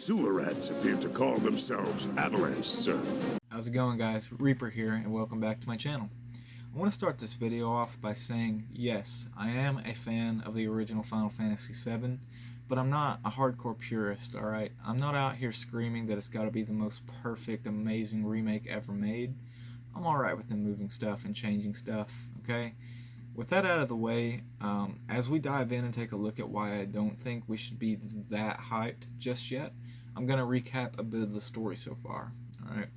sewer rats appear to call themselves Avalanche, sir. How's it going, guys? Reaper here, and welcome back to my channel. I want to start this video off by saying, yes, I am a fan of the original Final Fantasy VII, but I'm not a hardcore purist, alright? I'm not out here screaming that it's got to be the most perfect, amazing remake ever made. I'm alright with them moving stuff and changing stuff, okay? With that out of the way, as we dive in and take a look at why I don't think we should be that hyped just yet, I'm going to recap a bit of the story so far. Alright,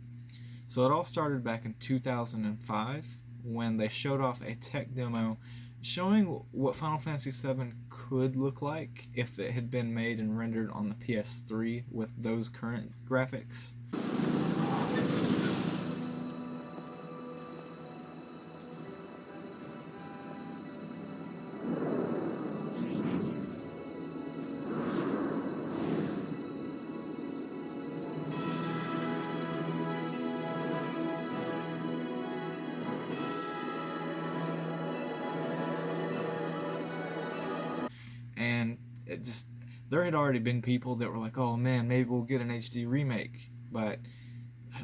so it all started back in 2005 when they showed off a tech demo showing what Final Fantasy VII could look like if it had been made and rendered on the PS3 with those current graphics. And there had already been people that were like, oh man, maybe we'll get an HD remake, but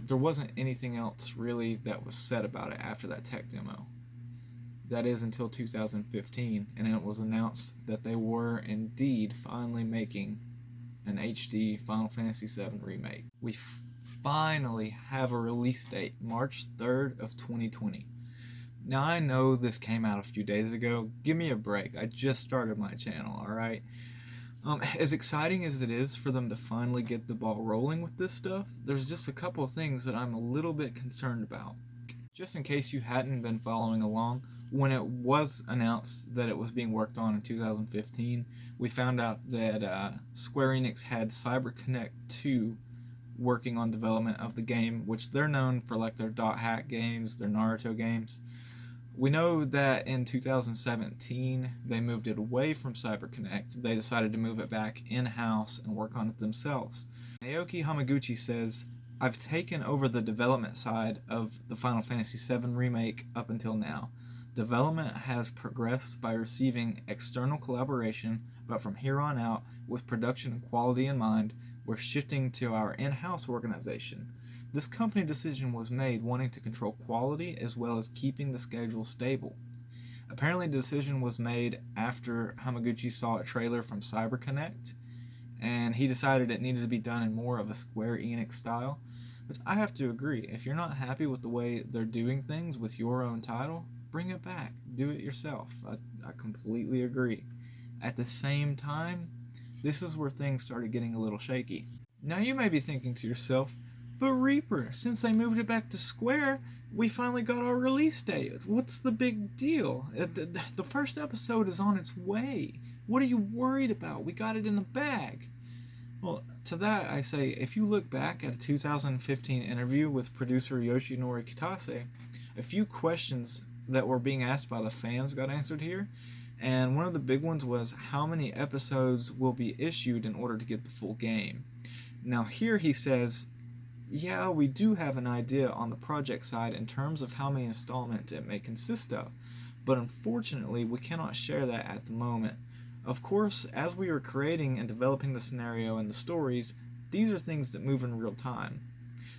there wasn't anything else really that was said about it after that tech demo. That is until 2015, and it was announced that they were indeed finally making an HD Final Fantasy VII remake. We finally have a release date, March 3rd of 2020. Now, I know this came out a few days ago. Give me a break. I just started my channel, alright? As exciting as it is for them to finally get the ball rolling with this stuff, there's just a couple of things that I'm a little bit concerned about. Just in case you hadn't been following along, when it was announced that it was being worked on in 2015, we found out that Square Enix had CyberConnect 2 working on development of the game, which they're known for, like their Dot Hack games, their Naruto games. We know that in 2017 they moved it away from CyberConnect. They decided to move it back in-house and work on it themselves. Naoki Hamaguchi says, I've taken over the development side of the Final Fantasy VII Remake up until now. Development has progressed by receiving external collaboration, but from here on out, with production and quality in mind, we're shifting to our in-house organization. This company decision was made wanting to control quality as well as keeping the schedule stable. Apparently the decision was made after Hamaguchi saw a trailer from CyberConnect, and he decided it needed to be done in more of a Square Enix style. But I have to agree, if you're not happy with the way they're doing things with your own title, bring it back. Do it yourself. I completely agree. At the same time, this is where things started getting a little shaky. Now you may be thinking to yourself, but Reaper, since they moved it back to Square, we finally got our release date. What's the big deal? The first episode is on its way. What are you worried about? We got it in the bag. Well, to that I say, if you look back at a 2015 interview with producer Yoshinori Kitase, a few questions that were being asked by the fans got answered here, and one of the big ones was how many episodes will be issued in order to get the full game. Now here he says, yeah, we do have an idea on the project side in terms of how many installments it may consist of, but unfortunately we cannot share that at the moment. Of course, as we are creating and developing the scenario and the stories, these are things that move in real time.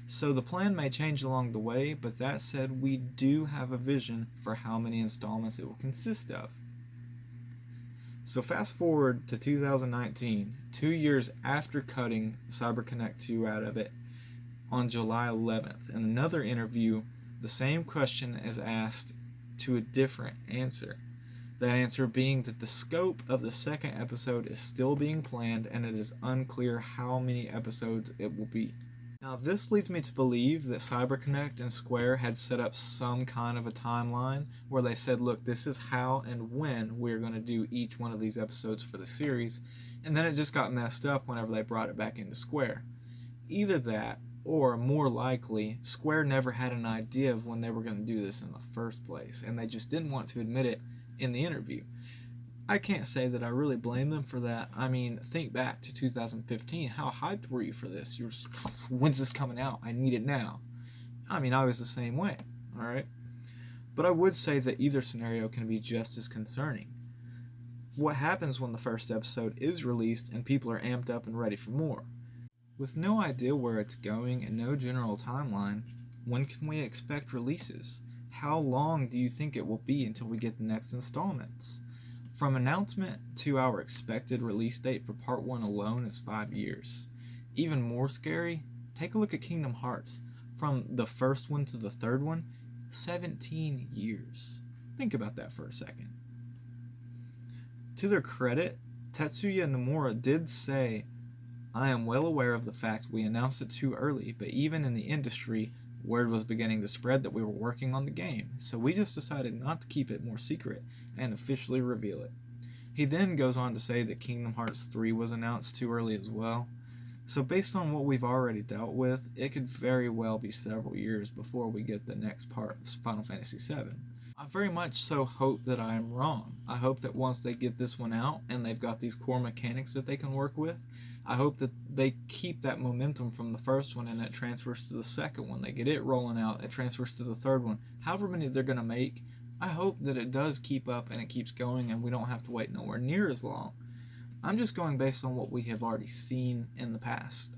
So the plan may change along the way, but that said, we do have a vision for how many installments it will consist of. So fast forward to 2019, 2 years after cutting CyberConnect 2 out of it, on July 11th. In another interview, the same question is asked to a different answer. That answer being that the scope of the second episode is still being planned and it is unclear how many episodes it will be. Now this leads me to believe that CyberConnect and Square had set up some kind of a timeline where they said, look, this is how and when we're going to do each one of these episodes for the series, and then it just got messed up whenever they brought it back into Square. Either that, or more likely, Square never had an idea of when they were going to do this in the first place, and they just didn't want to admit it in the interview. I can't say that I really blame them for that. I mean, think back to 2015. How hyped were you for this? You were just, when's this coming out? I need it now. I mean, I was the same way, alright? But I would say that either scenario can be just as concerning. What happens when the first episode is released and people are amped up and ready for more? With no idea where it's going and no general timeline, when can we expect releases? How long do you think it will be until we get the next installments? From announcement to our expected release date for Part 1 alone is 5 years. Even more scary, take a look at Kingdom Hearts. From the first one to the third one, 17 years. Think about that for a second. To their credit, Tetsuya Nomura did say, "I am well aware of the fact we announced it too early, but even in the industry, word was beginning to spread that we were working on the game, so we just decided not to keep it more secret and officially reveal it." He then goes on to say that Kingdom Hearts 3 was announced too early as well. So based on what we've already dealt with, it could very well be several years before we get the next part of Final Fantasy VII. I very much so hope that I am wrong. I hope that once they get this one out and they've got these core mechanics that they can work with, I hope that they keep that momentum from the first one and it transfers to the second one. They get it rolling out, it transfers to the third one. However many they're going to make, I hope that it does keep up and it keeps going and we don't have to wait nowhere near as long. I'm just going based on what we have already seen in the past.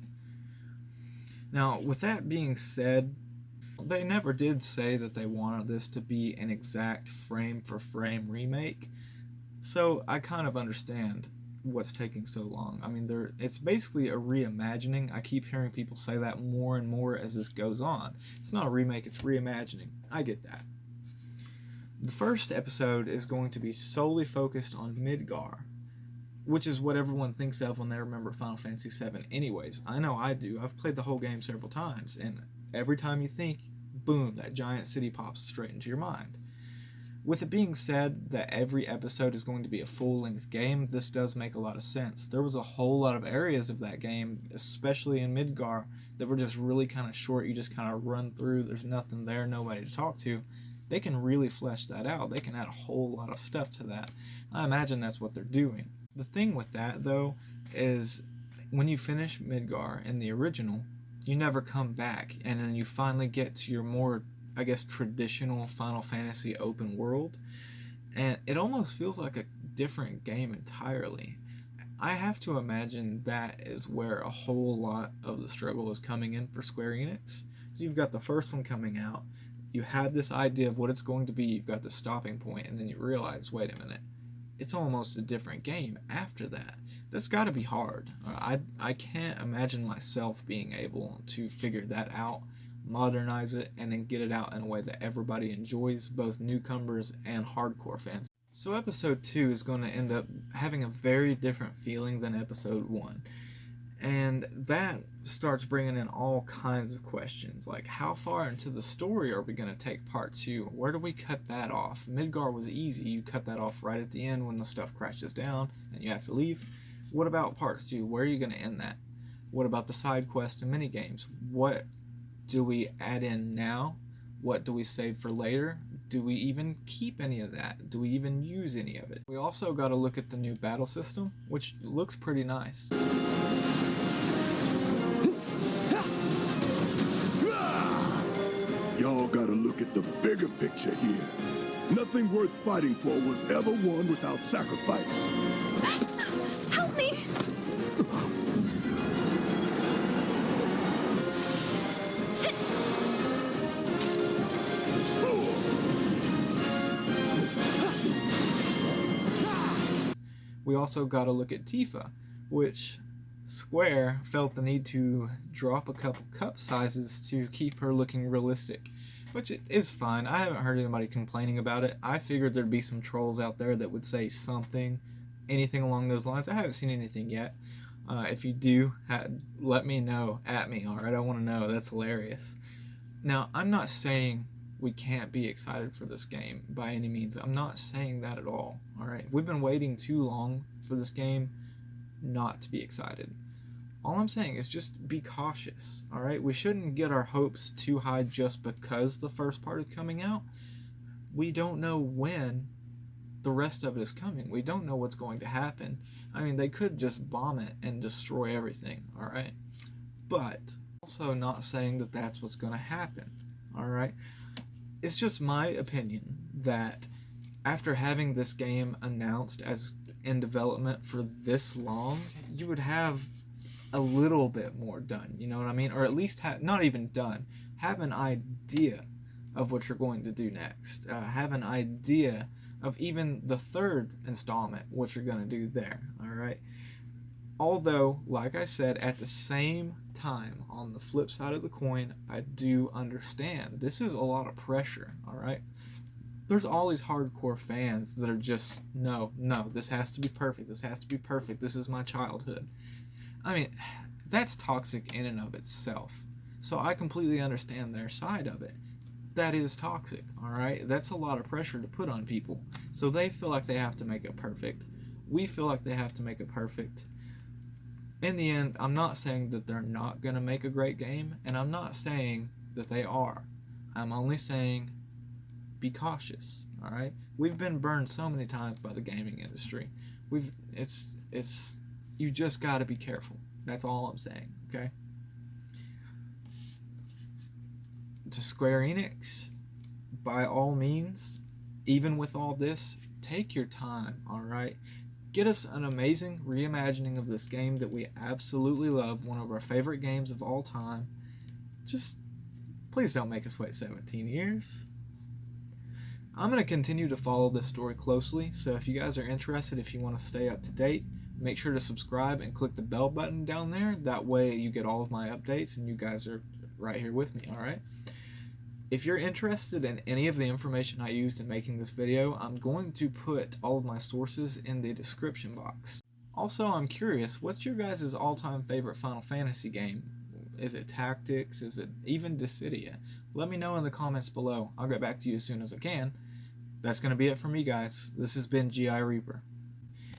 Now, with that being said, they never did say that they wanted this to be an exact frame-for-frame remake, so I kind of understand what's taking so long. I mean, it's basically a reimagining. I keep hearing people say that more and more as this goes on. It's not a remake, it's reimagining. I get that. The first episode is going to be solely focused on Midgar, which is what everyone thinks of when they remember Final Fantasy VII anyways. I know I do. I've played the whole game several times, and every time you think, boom, that giant city pops straight into your mind. With it being said that every episode is going to be a full-length game, this does make a lot of sense. There was a whole lot of areas of that game, especially in Midgar, that were just really kind of short. You just kind of run through, there's nothing there, nobody to talk to. They can really flesh that out. They can add a whole lot of stuff to that. I imagine that's what they're doing. The thing with that, though, is when you finish Midgar in the original, you never come back, and then you finally get to your more, I guess, traditional Final Fantasy open world, and it almost feels like a different game entirely. I have to imagine that is where a whole lot of the struggle is coming in for Square Enix. So you've got the first one coming out, you have this idea of what it's going to be, you've got the stopping point, and then you realize, wait a minute, it's almost a different game after that. That's got to be hard. I can't imagine myself being able to figure that out, modernize it, and then get it out in a way that everybody enjoys, both newcomers and hardcore fans. So episode 2 is going to end up having a very different feeling than episode 1. And that starts bringing in all kinds of questions, like how far into the story are we going to take part 2? Where do we cut that off? Midgar was easy. You cut that off right at the end when the stuff crashes down and you have to leave. What about part 2? Where are you going to end that? What about the side quests and minigames? What do we add in now? What do we save for later? Do we even keep any of that? Do we even use any of it? We also got to look at the new battle system, which looks pretty nice. Y'all gotta look at the bigger picture here. Nothing worth fighting for was ever won without sacrifice. Help me! We also got to look at Tifa, which Square felt the need to drop a couple cup sizes to keep her looking realistic, which is fine. I haven't heard anybody complaining about it. I figured there'd be some trolls out there that would say something, anything along those lines. I haven't seen anything yet. If you do, let me know at me, alright? I want to know. That's hilarious. Now, I'm not saying we can't be excited for this game by any means. I'm not saying that at all, alright? We've been waiting too long for this game not to be excited. All I'm saying is just be cautious, alright? We shouldn't get our hopes too high just because the first part is coming out. We don't know when the rest of it is coming. We don't know what's going to happen. I mean, they could just bomb it and destroy everything, alright? But also not saying that that's what's going to happen, alright? It's just my opinion that after having this game announced as in development for this long, you would have a little bit more done, you know what I mean? Or at least not even done, have an idea of what you're going to do next. Have an idea of even the third installment, what you're going to do there, all right? Although, like I said, at the same time, on the flip side of the coin, I do understand. This is a lot of pressure, all right? There's all these hardcore fans that are just, no, this has to be perfect, this has to be perfect, this is my childhood. I mean, that's toxic in and of itself. So I completely understand their side of it. That is toxic, all right? That's a lot of pressure to put on people. So they feel like they have to make it perfect. We feel like they have to make it perfect. In the end, I'm not saying that they're not going to make a great game, and I'm not saying that they are. I'm only saying be cautious, all right? We've been burned so many times by the gaming industry. You just got to be careful. That's all I'm saying, okay? To Square Enix, by all means, even with all this, take your time, all right? Get us an amazing reimagining of this game that we absolutely love, one of our favorite games of all time. Just, please don't make us wait 17 years. I'm going to continue to follow this story closely, so if you guys are interested, if you want to stay up to date, make sure to subscribe and click the bell button down there. That way you get all of my updates and you guys are right here with me, alright? If you're interested in any of the information I used in making this video, I'm going to put all of my sources in the description box. Also, I'm curious, what's your guys' all-time favorite Final Fantasy game? Is it Tactics? Is it even Dissidia? Let me know in the comments below. I'll get back to you as soon as I can. That's going to be it for me, guys. This has been G.I. Reaper.